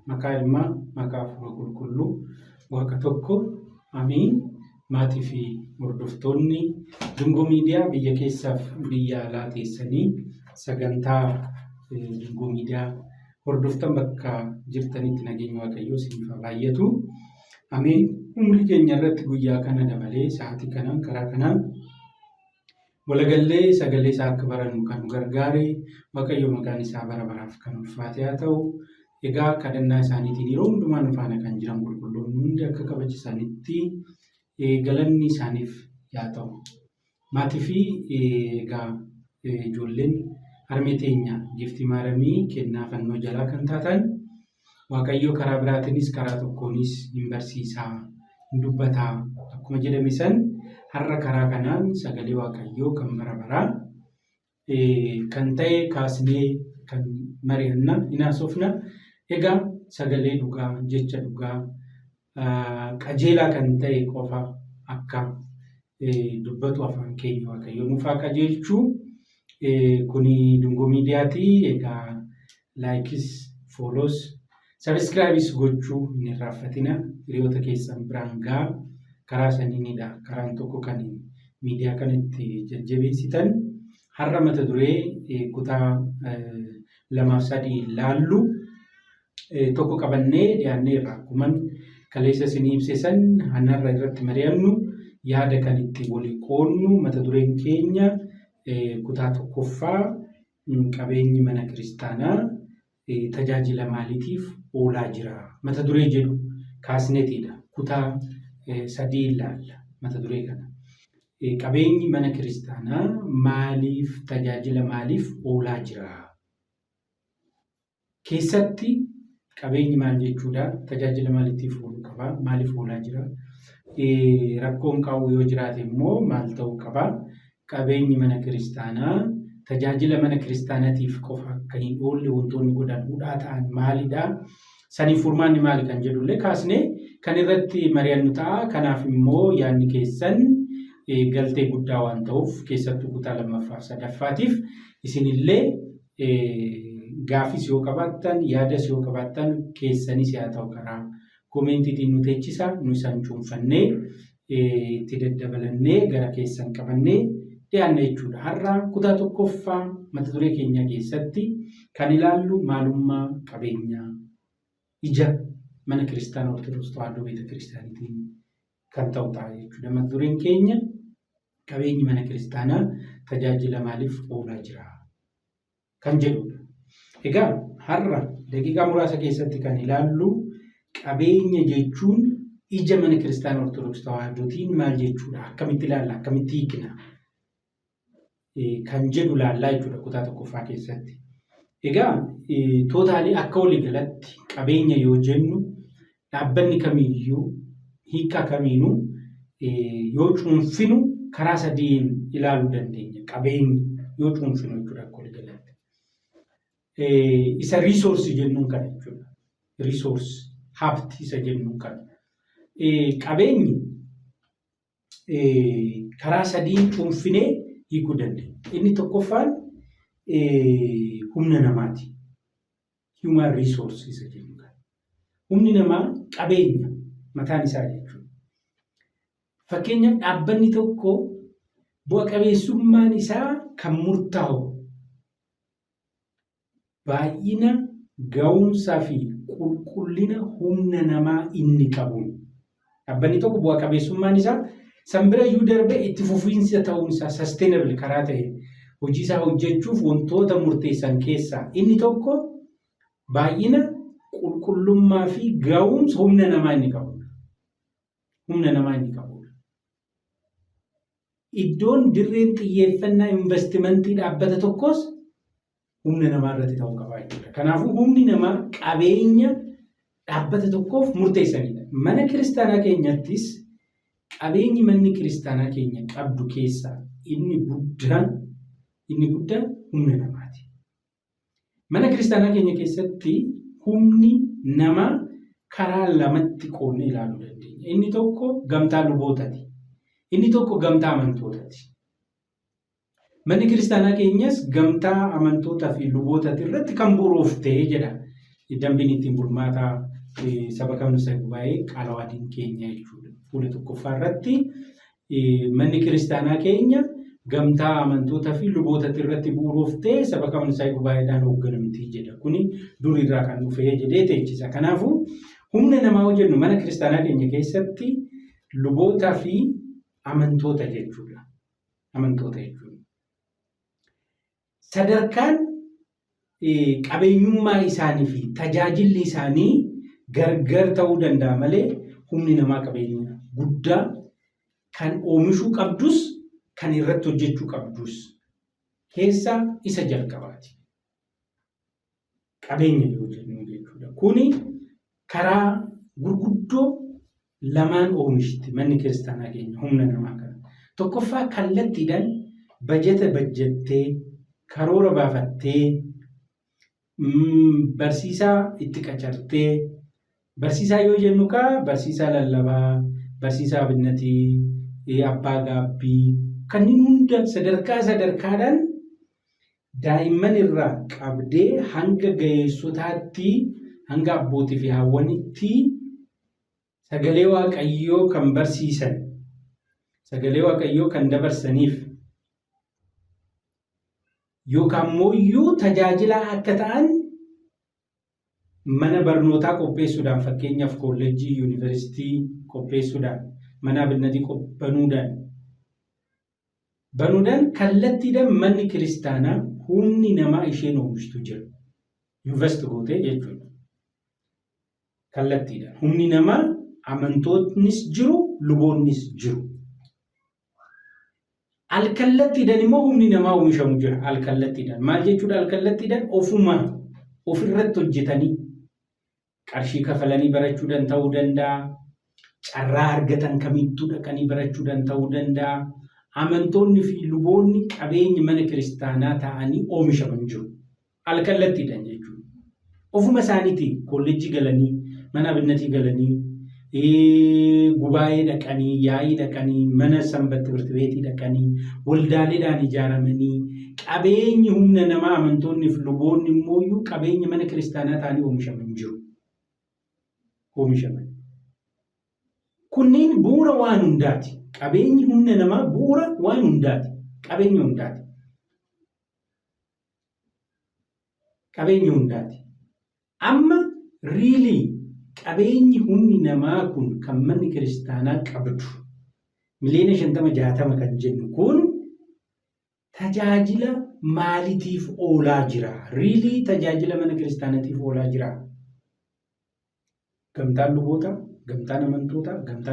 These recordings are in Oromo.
maqaa Ilmaa, maqaa Hafuura Qulqulluu, Waaqa tokko, Amiin. Maatii fi hordoftoonni Dungoo Miidiyaa biyya keessaaf biyya alaa teessanii sagantaa Dungoo Miidiyaa hordoftan bakka jirtanitti nageenya Waaqayyoo isiniif haa baay'atu. Amiin. Umurii keenya irratti guyyaa kana dabalee sa'aatii kanaan karaa kanaan walagallee sagalee isaa akka barannu kan nu gargaare Waaqayyo maqaan isaa bara baraaf kan ulfaate haa ta'u. Egaa kadhannaa isaaniitiin yeroo hundumaa nu faana kan jiran qulqulloonni hundi akka kabajisanitti galanni isaaniif haa ta'u. Maatii fi egaa ijoolleen harmee teenya Giftii Maaramii kennaa fannoo jalaa kan taatan Waaqayyo karaa biraatiinis karaa tokkoonis hin barsiisaa, hin dubbataa akkuma jedhame san har'a karaa kanaan sagalee Waaqayyoo kan bara baraa kan ta'e kaasnee kan mari'anna hin haasofna. Egaa sagalee dhugaa, jecha dhugaa, qajeelaa kan ta'e qofa akka dubbatu afaan keenya Waaqayyo nuuf haa qajeelchu. Kuni Dungoo Miidiyaati. Egaa laayikis, fooloos, sabiskiraayibis gochuu hin irraanfatina. Hiriyoota keessan biraan gahaa. Karaa saniinidha. Karaan tokko kan miidiyaa kanatti jajjabeessitan. Har'a mata duree kutaa 2-3 ilaallu. Tokko qabannee dhiyaanneerra. Akkuma kaleessa isinii ibse san har'a irratti mari'annu yaada kan itti walii qoodnu mata dureen keenya kutaa 1ffaa qabeenyi mana kiristaanaa tajaajila maaliitiif oolaa jira? Mata duree jedhu kaasneetidha. Kutaa 3 ilaalla mata duree kana. Qabeenyi mana kiristaanaa maaliif tajaajila maaliif oolaa jira? Keessatti qabeenyi maal jechuudha? Tajaajila maaliitiif ooluu qaba? Maaliif oolaa jira? Rakkoon qabu yoo jiraate immoo maal ta'uu qaba? Qabeenyi mana kiristaanaa tajaajila mana kiristaanaatiif qofa akka hin oolle wantoonni godhamuudhaa ta'an maalidha? Saniif furmaanni maali kan jedhullee kaasnee kan irratti mari'annu ta'a. Kanaaf immoo yaadni keessan galtee guddaa waan ta'uuf keessattuu kutaa 2ffaa-3ffaatiif isinillee gaafis yoo qabaattan, yaadas yoo qabaattan keessanis haa ta'u karaa koomentiitiin nu teechisa. Nu isaan cuunfannee itti daddabalannee gara keessan qabannee dhiyaanna jechuudha. Har'a kutaa 1ffaa mata duree keenya keessatti kan ilaallu maalummaa qabeenyaa ija mana kiristaana Ortodoksii Tawaahidoo Beeta Kiristaaniitiin kan ta'u ta'a jechuudha. Mata dureen keenya qabeenyi mana kiristaanaa tajaajila maaliif oolaa jira kan jedhudha. Egaa har'a daqiiqaa muraasa keessatti kan ilaallu qabeenya jechuun ija mana kiristaana Ortodoksii Tawaahidootiin maal jechuudha? Akkamitti ilaalla? Akkamitti hiikna? Kan jedhu ilaallaa jechuudha kutaa 1ffaa keessatti. Egaa tootaalii akka waliigalatti qabeenya yoo jennu dhaabbanni kamiiyyuu hiika kamiinuu yoo cuunfinu karaa sadiin ilaaluu dandeenya. Qabeenyi yoo cuunfinu jechuudha akka waliigalatti. Isa riisoorsii jennuun kana jechuudha. Riisoorsii habti isa jennuun kana. Qabeenyi karaa sadiin cuunfinee hiikuu dandeenya. Inni tokkoffaan humna namaati. Human resource isa jennu kana. Humni namaa qabeenya mataan isaa jechuudha. Fakkeenyaaf dhaabbanni tokko bu'a qabeessummaan isaa kan murtaa'u baay'ina, ga'umsaa fi qulqullina humna namaa inni qabuun. Dhaabbanni tokko bu'a qabeessummaan isaa san bira iyyuu darbee itti fufiinsa ta'uun isaa sustainable karaa ta'e hojii isaa hojjechuuf wantoota murteessan keessaa inni tokko baay'ina, qulqullummaa fi ga'umsa humna namaa inni qabudha. Humna namaa inni qabudha. Iddoon dirreen xiyyeeffannaa investimentii dhaabbata tokkos humna namaa irratti ta'uu qaba jechuudha. Kanaafuu humni namaa qabeenya dhaabbata tokkoof murteessanidha. Mana kiristaanaa keenyattis qabeenyi manni kiristaanaa keenya qabdu keessaa inni guddaan humna namaati. Mana kiristaanaa keenya keessatti humni namaa karaa lamatti qoodnee ilaaluu dandeenya. Inni tokko gamtaa lubootaati. Inni tokko gamtaa amantootaati. Manni kiristaanaa keenyas gamtaa amantootaa fi lubootati irratti kan bu'uurooftee jedha dambiin ittiin bulmaataa saba kamsa gubaa'ee qaalawaadiin keenya jechuudha. Fuula tokkoffaa irratti manni kiristaanaa keenya gamtaa amantootaa fi luboota irratti bu'uurooftee saba kamsa gubaa'eedhaan hoogganamtii jedha. Kuni durirraa kan dhufee jedhee teechisa. Kanaafuu humna namaa hojjennu mana kiristaanaa keenya keessatti lubootaa fi amantoota jechuudha. Amantoota jechuudha. Sadarkaan qabeenyummaa isaanii fi tajaajilli isaanii gargar ta'uu danda'a malee humni namaa qabeenya guddaa kan oomishuu qabdus kan irratti hojjechuu qabdus keessaa isa jalqabaati. Qabeenya yoo jennu jechuudha. Kuni karaa gurguddoo lamaan oomishti manni kiristaanaa keenya humna namaa kana. Tokkoffaa kallattiidhaan bajeta bajjattee karoora baafattee barsiisaa itti qacartee barsiisaa yoo jennu barsiisaa lallabaa, barsiisaa abinnatii, abbaa gaabbii kanneen hunda sadarkaadhaan daa'imman irraa qabdee hanga ga'eessotaatti hanga abbootii fi haawwanitti sagalee waaqayyoo kan barsiisan, sagalee waaqayyoo kan dabarsaniif yookaan immoo tajaajilaa akka ta'an mana barnootaa qopheessuudhaan fakkeenyaaf kolleejjii, yuunivarsiitii qopheessuudhaan, mana abinnatii banuudhaan kallattiidhaan manni kiristaanaa humni namaa isheen oomishtu jira. Invest gootee jechuudha. Kallattiidhaan humni namaa amantoonnis jiru, luboonnis jiru. Alkallattiidhaan immoo humni namaa oomishamu jira. Alkallattiidhaan maal jechuudha? Alkallattiidhaan ofirratti hojjetanii qarshii kafalanii barachuudhaan ta'uu danda'a. Carraa argatan kamittuu dhaqanii barachuudhaan ta'uu danda'a. Amantoonni fi luboonni qabeenya mana kiristaanaa ta'anii oomishaman jiru. Alkallattiidhaan jechuudha. Ofuma isaaniitiin kolleejjii galanii, mana abinnatii galanii, gubaa'ee dhaqanii, yaa'ii dhaqanii, mana sanbata birtibeetii dhaqanii, waldaaleedhaan ijaaramanii, qabeenyi humna namaa amantoonni fi luboonni immoo qabeenya mana kiristaanaa ta'anii oomishaman jiru. Oomishaman. Kunneen bu'uura waan hundaati. Qabeenyi humna namaa bu'uura waan hundaati. Qabeenya hundaati. Qabeenya hundaati. Amma riilii qabeenyi humni namaa kun kan manni kiristaanaa qabdu miliyoona 50-60 kan jennu kun tajaajila maaliitiif oolaa jira? Riilii tajaajila mana kiristaanaatiif oolaa jira. Gamtaan lubootaa, gamtaan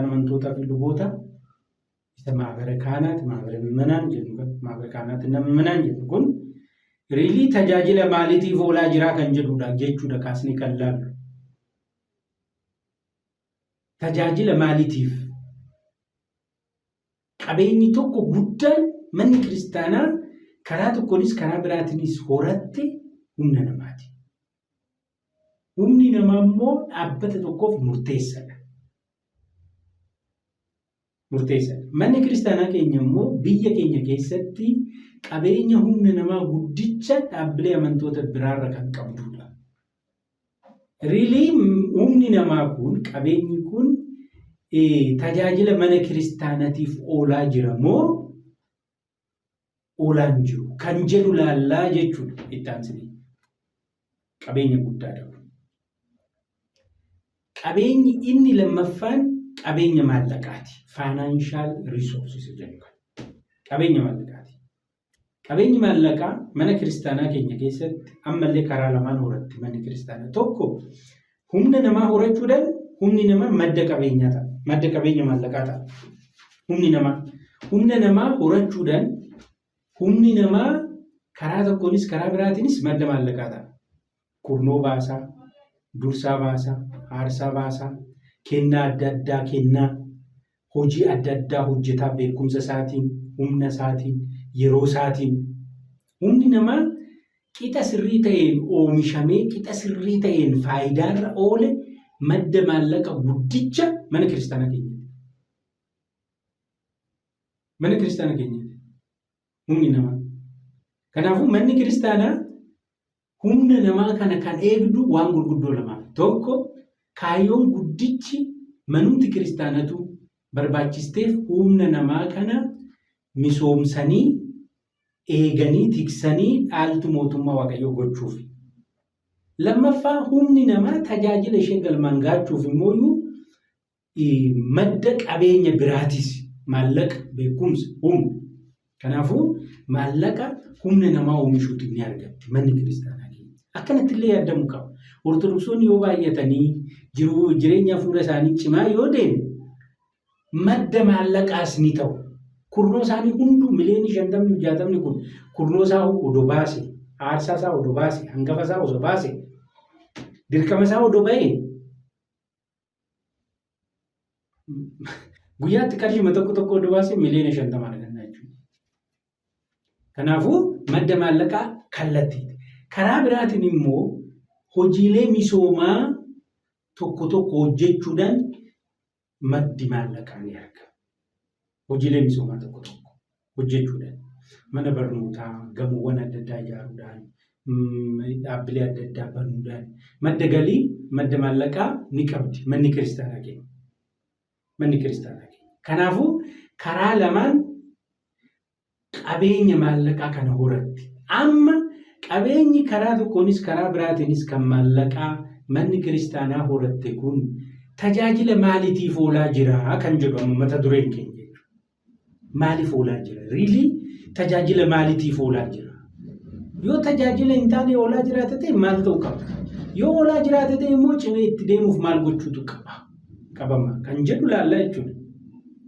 amantootaa fi lubootaa isa maabara kaanaati, maabara mimmanaan jennu kun maabara kaanaati nama mimmanaan jennu kun riilii tajaajila maaliitiif oolaa jira kan jedhudha jechuudha kaasni kan laallu. Tajaajila maaliitiif? Qabeenyi tokko guddaan manni kiristaanaa karaa tokkonis karaa biraatiinis horatte humna namaati. Humni namaa immoo dhaabbata tokkoof murteessaadha. Manni kiristaanaa keenya immoo biyya keenya keessatti qabeenya humna namaa guddicha dhaabbilee amantoota biraarra kan qabdudha. Riilii humni namaa kun qabeenyi kun tajaajila mana kiristaanaatiif oolaa jira moo oolaan jiru kan jedhu laallaa jechuudha itti aansanii. Qabeenya guddaadha. Qabeenyi inni lammaffaan qabeenya maallaqaati. Financial resources jedhama. Qabeenya maallaqaati. Qabeenyi maallaqaa mana kiristaanaa keenya keessatti ammallee karaa lamaan horatti manni kiristaanaa. Tokko humna namaa horachuudhaan humni namaa madda qabeenyaa ta'a. Madda qabeenya maallaqaa ta'a. Humna namaa horachuudhaan humni namaa karaa tokkonis karaa biraatiinis madda maallaqaa ta'a. Kurnoo baasaa, dursaa baasaa, aarsaa baasaa, kennaa adda addaa kennaa, hojii adda addaa hojjetaa beekumsa isaatiin, humna isaatiin, yeroo isaatiin. Humni namaa qixa sirrii ta'een oomishamee, qixa sirrii ta'een faayidaarra oole madda maallaqa guddicha mana kiristaanaa keenyaati. Mana kiristaanaa keenyaati. Humni namaa. Kanaafuu manni kiristaanaa humna namaa kana kan eegdu waan gurguddoo lamaaf. Tokko kaayyoon guddichi manumti kiristaanatu barbaachisteef humna namaa kana misoomsanii eeganii tiksanii dhaaltu mootummaa Waaqayyoo gochuuf. Lammaffaa humni namaa tajaajila ishee galmaan gaachuuf immoo madda qabeenya biraatis maallaqa beekumsa humna. Kanaafuu maallaqa humna namaa oomishuutu ni argatti manni kiristaanaa keenya. Akkanatti illee yaadamu qaba. Ortodoksonni yoo baay'atanii jireenya hafuura isaanii cimaa yoo deeme madda maallaqaas ni ta'u. Kurnoo isaanii hunduu miliyoonii 50-60 kun kurnoo isaa odoo baase, aarsaa isaa odoo baase, hangafa isaa osoo baase, dirqama isaa odoo ba'e guyyaatti qarshii tokko odoo baase miliyoona 50 arganna jechuudha. Kanaafuu madda maallaqaa kallattiiti. Karaa biraatiin immoo hojiilee misoomaa tokko hojjechuudhaan maddi maallaqaa ni argama. Hojiilee misoomaa tokko hojjechuudhaan mana barnootaa, gamoowwan adda addaa ijaaruudhaan, dhaabbilee adda addaa banuudhaan madda galii, madda maallaqaa ni qabdi manni kiristaanaa keenya. Kanaafuu karaa lamaan qabeenya maallaqaa kana horatti. Amma qabeenyi karaa tokkoonis karaa biraatiinis kan maallaqaa manni kiristaanaa horatte kun tajaajila maaliitiif oolaa jira kan jedhamu mata dureen keenya. Maaliif oolaa jira? Riilii tajaajila maaliitiif oolaa jira? Yoo tajaajila hin taane oolaa jiraate ta'e maal ta'uu qaba? Yoo oolaa jiraate ta'e immoo cimee itti deemuuf maal gochuutu qabama kan jedhu laallaa jechuudha.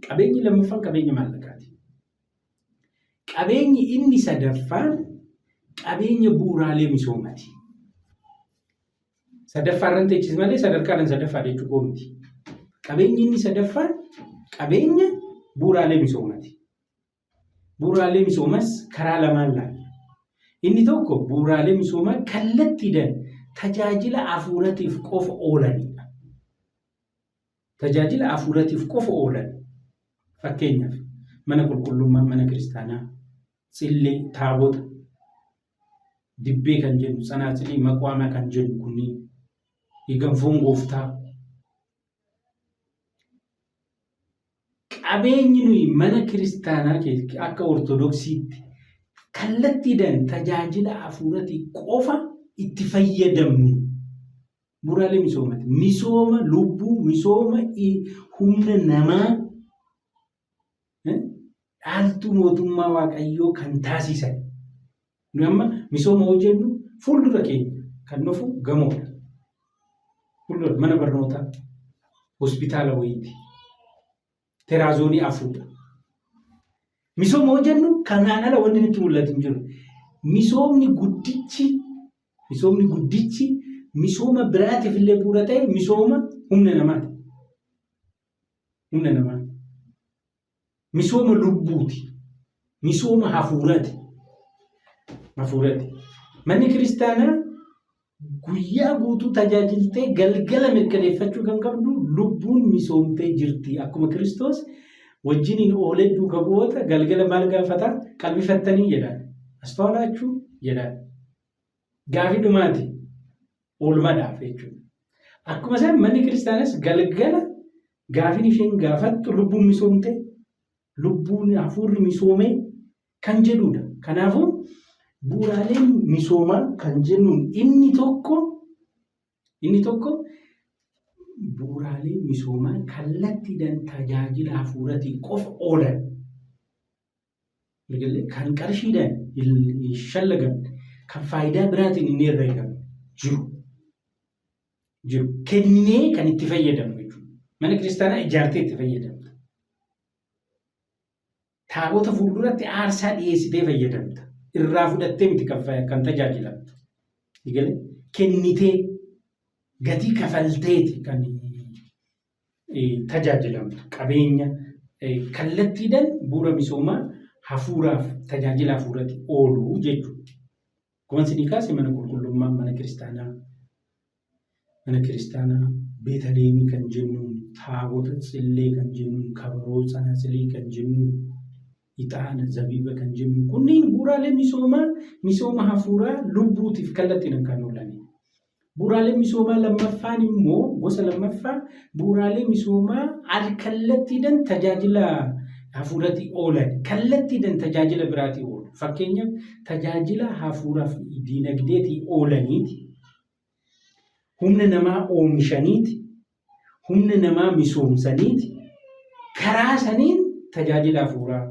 Qabeenyi lammaffaan qabeenya maallaqaati. Qabeenyi inni sadaffaan qabeenya bu'uuraalee misoomaati. Sadaffaarran teechis malee sadarkaadhaan sadaffaa jechuudha miti. Qabeenyi inni sadaffaan qabeenya bu'uuraalee misoomaati. Bu'uuraalee misoomas karaa lamaan laalla. Inni tokko bu'uuraalee misoomaa kallattiidhaan tajaajila hafuuratiif qofa oolanidha. Tajaajila hafuuratiif qofa oolan. Fakkeenyaaf mana qulqullummaa, mana kiristaanaa, cillee, taabota, dibbee kan jennu, tsanaaxilii, maqwaamaa kan jennu kunniin, ganfoon gooftaa. Qabeenyi nuyi mana kiristaanaa akka ortodoksiitti kallattiidhaan tajaajila hafuuratii qofa itti fayyadamnu bu'uuraalee misoomaati. Misooma lubbuu, misooma humna namaa dhaaltuu mootummaa Waaqayyoo kan taasisan. Nu amma misooma hojjennu fuuldura keenya kan dhufu gamoodha. Fuuldura mana barnootaa, hospitaala wayiiti. Teraazoonii afuudha. Misooma hojjennu kanaan ala wanti nutti mul'atu hin jiru. Misoomni guddichi misooma biraatiif illee bu'uura ta'e misooma humna namaati. Misooma lubbuuti. Misooma hafuuraati. Manni kiristaanaa guyyaa guutuu tajaajiltee galgala mirkaneeffachuu kan qabdu lubbuun misoomtee jirti. Akkuma Kiristoos wajjiniin oolee duuka bu'oota galgala maal gaafata? Qalbifattanii jedhaan. Astaawalaachuu jedhaan. Gaafii dhumaati. Oolmadhaaf jechuudha. Akkuma isaan manni kiristaanas galgala gaafiin isheen gaafattu lubbuun misoomtee, lubbuun hafuurri misoomee kan jedhudha. Kanaafuu bu'uuraaleen misoomaa kan jennuun inni tokko bu'uuraalee misoomaa kallattiidhaan tajaajila hafuuratii qofa oolan. Kan qarshiidhaan shallagamu, kan faayidaa biraatiin inni herreegamu jiru. Kennee kan itti fayyadamu jechuudha. Mana kiristaanaa ijaartee itti fayyadamta. Taabota fuulduratti aarsaa dhiyeessitee fayyadamta. Irraa fudhattee miti kan tajaajilamtu. Kennitee gatii kafalteeti kan tajaajilamtu. Qabeenya kallattiidhaan bu'uura misoomaa hafuuraaf tajaajila hafuurati oolu jechuudha. Akkuma isin kaase mana qulqullummaa, mana kiristaanaa Beetaleemii kan jennuun, taabota, cillee kan jennuun, kabaroo, tsanaaxilii kan jennuun, ixaana, zabiba kan jennu kunniin bu'uuraalee misooma hafuuraa lubbuutiif kallattiin kan oolani. Bu'uuraalee misoomaa lammaffaan immoo gosa lammaffaa bu'uuraalee misoomaa al-kallattiidhaan tajaajila hafuuraatti oolan, kallattiidhaan tajaajila biraatti oolu. Fakkeenyaaf tajaajila hafuuraa fi diinagdeetti oolaniiti. Humna namaa oomishaniiti. Humna namaa misoomsaniiti. Karaa saniin tajaajila hafuuraa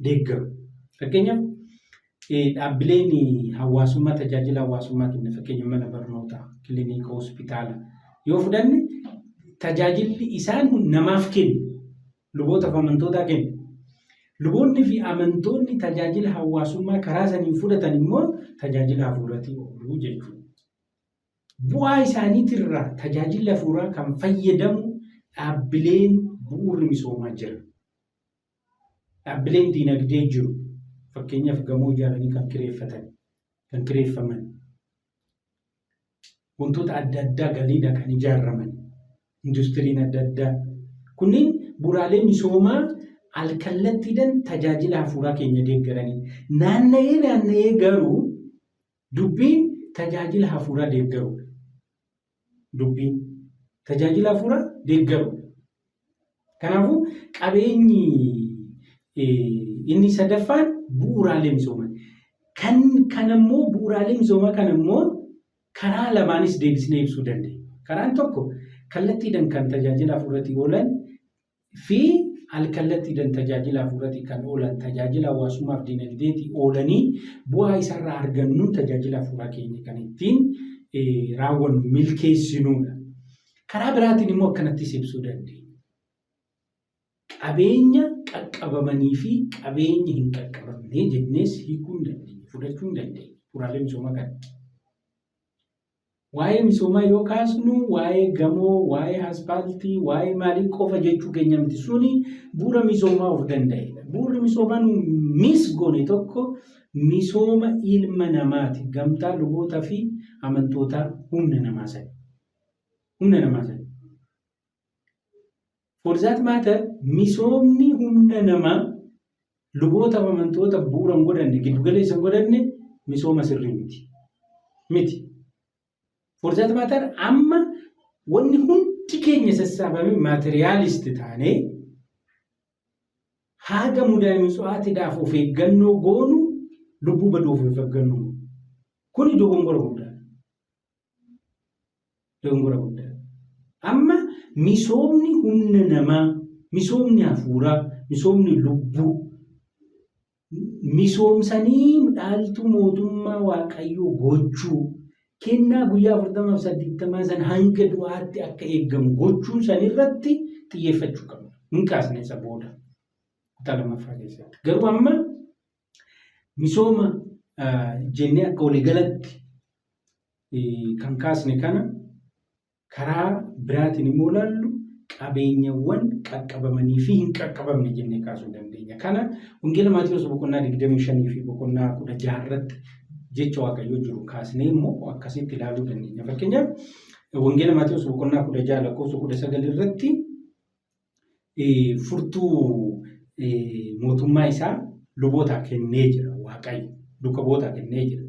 deeggaru. Fakkeenyaaf dhaabbileen hawaasummaa tajaajila hawaasummaa kenna. Fakkeenyaaf mana barnootaa, kilinika, hospitaala yoo fudhanne tajaajilli isaan namaaf kennu, luboota fi amantootaa kennu. Luboonni fi amantoonni tajaajila hawaasummaa karaa saniin fudhatan immoo tajaajila hafuuraatti oolu jechuudha. Bu'aa isaaniitirraa tajaajila hafuuraa kan fayyadamu dhaabbileen bu'uurri misoomaa jira. Dhaabbileen diinagdee jiru. Fakkeenyaaf gamoo ijaaranii kan kireeffatan, kan kireeffaman. Wantoota adda addaa galiidha kan ijaaraman. Industiriin adda addaa. Kunniin bu'uuraalee misoomaa al-kallattiidhaan tajaajila hafuuraa keenya deeggaranii. Naanna'ee garuu dubbiin tajaajila hafuuraa deeggarudha. Dubbiin tajaajila hafuuraa deeggarudha. Kanaafuu qabeenyi inni sadaffaan bu'uuraalee misoomaa. Kanammoo bu'uuraalee misoomaa kanammoo karaa lamaanis deebisnee ibsuu dandeenya. Karaan tokko kallattiidhaan kan tajaajila hafuuraatti oolan fi al-kallattiidhaan tajaajila hafuuraatti kan oolan tajaajila hawaasummaaf diinagdeetti oolanii bu'aa isarraa argannuun tajaajila hafuuraa keenya kan ittiin raawwannu milkeessinuudha. Karaa biraatiin immoo akkanattis ibsuu dandeenya. Qabeenya qaqqabamanii fi qabeenya hin qaqqabamne jennees hiikuu hin dandeenya, fudhachuu hin dandeenya. Bu'uuraalee misoomaa kana. Waa'ee misoomaa yoo kaasnu waa'ee gamoo, waa'ee asfaaltii, waa'ee maalii qofa jechuu keenya miti. Suni bu'uura misoomaa of danda'edha. Bu'uurri misoomaa mis goone tokko misooma ilma namaati. Gamtaa lubootaa fi amantootaa humna namaa sani. Humna namaa sani. For that matter, misoomni humna namaa luboota fi amantoota bu'uura hin godhanne, giddugaleessa hin godhanne misooma sirrii miti. Miti. For that matter, amma wanni hundi keenya sassaabame maateriyaalisti taanee haga mudaa misoo'aatiidhaaf of eeggannoo goonu lubbuu baduuf of eeggannoo. Kuni dogongora guddaa. Dogongora guddaa. Amma misoomni humna namaa, misoomni hafuuraa, misoomni lubbuu misoomsanii dhaaltuu mootummaa waaqayyoo gochuu. Kennaa guyyaa 48 san hanga du'aatti akka eegamu gochuun sanirratti xiyyeeffachuu qabna. Hin kaasne isa booda. Kutaa lammaffaa keessatti. Garuu amma misooma jennee akka waliigalatti kan kaasne kana karaa biraatiin immoo ilaallu qabeenyawwan qaqqabamanii fi hin qaqqabamne jennee kaasuu dandeenya. Kana Wangeela Maatiyoos boqonnaa 25 fi boqonnaa 16 irratti jecha waaqayyoo jiru kaasnee immoo akkasitti ilaaluu dandeenya. Fakkeenyaaf Wangeela Maatiyoos boqonnaa 16 lakkoofsa 19 irratti furtuu mootummaa isaa lubootaa kennee jira waaqayyo. Lubootaa kennee jira.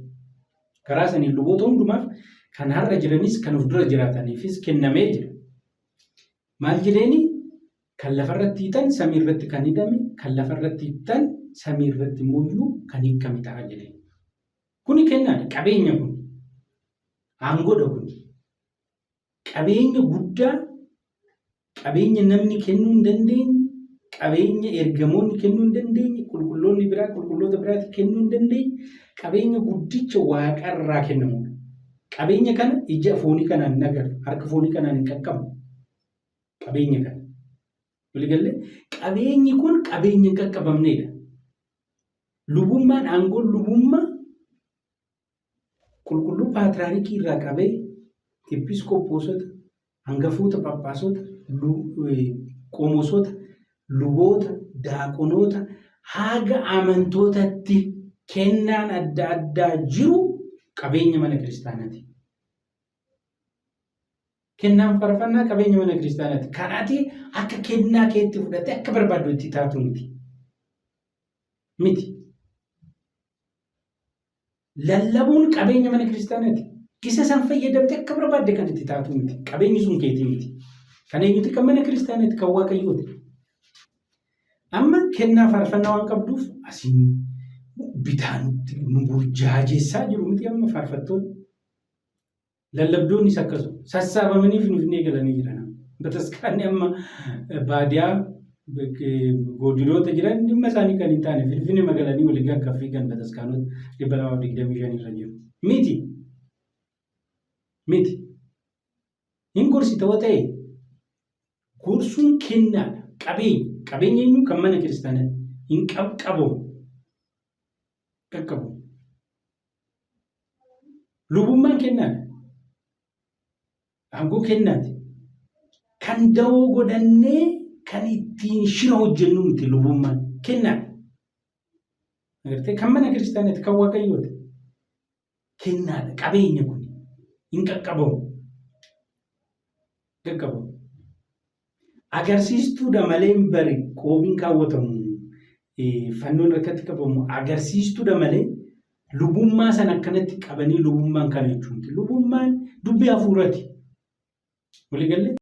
Karaa saniin luboota hundumaaf kan har'a jiranis kan of dura jiraataniifis kennamee jira. Maal jedheeni kan lafarratti hiitan samii irratti kan hidhame, kan lafarratti hiitan samii irratti immoo kan hiikame ta'a jedheen. Kuni kennaadha. Qabeenya kun. Aangoodha kun. Qabeenya guddaa, qabeenya namni kennuu hin dandeenye, qabeenya ergamoonni kennuu hin dandeenye, qulqulloonni biraa qulqulloota biraatti kennuu hin dandeenye, qabeenya guddicha waaqarraa kennamudha. Qabeenya kana ija foonii kanaan hin agarru, harka foonii kanaan hin qaqqabu. Qabeenya kana. Waliigalee qabeenyi kun qabeenya hin qaqqabamnedha. Lubummaan aangoon lubummaa qulqulluu paatriyaarikii irraa qabee episkooposota, hangafoota phaaphaasota, qomoosota, luboota, daaqonoota haga amantootatti kennaan adda addaa jiru qabeenya mana kiristaanaati. Kennaan faarfannaa qabeenya mana kiristaanaati. Kanaati akka kennaa keetti fudhattee akka barbaaddu itti taatu miti. miti. Lallabuun qabeenya mana kiristaanaati. Isa san fayyadamtee akka barbaadde kan itti taatu miti. Qabeenyi sun keetii miti. Kan eenyuti kan mana kiristaanaati kan waaqayyooti. Amma kennaa faarfannaa waan qabduuf asiin bitaanutti nu burjaajessaa jiru miti amma faarfattoonni. Lallabdoonnis akkasuma sassaabamanii Finfinnee galanii jiran. Bataskaanni amma baadiyaa godinoota jiran dhimma isaanii kan hin taane Finfinnee magaalanii walii akka fiigan bataskaanota 225 irra jiru. Miti. Hin gorsita yoo ta'e gorsuun kennaadha. Qabeenya eenyu kan mana kiristaanaatti hin qaqqabamu. Lubummaan kennaadha. Aangoo kennaati. Kan dawoo godhannee kan ittiin shira hojjennu miti lubummaan kennaadha. Kan mana kiristaanaatti kan waaqayyooti. Kennaadha. Qabeenya kun hin qaqqabamu. Agarsiistuudha malee bari qoobiin kaawwatamu fannoon harkatti qabamu agarsiistuudha malee lubummaa sana akkanatti qabanii lubummaan kana jechuun lubummaan dubbii hafuuraati. Walii galee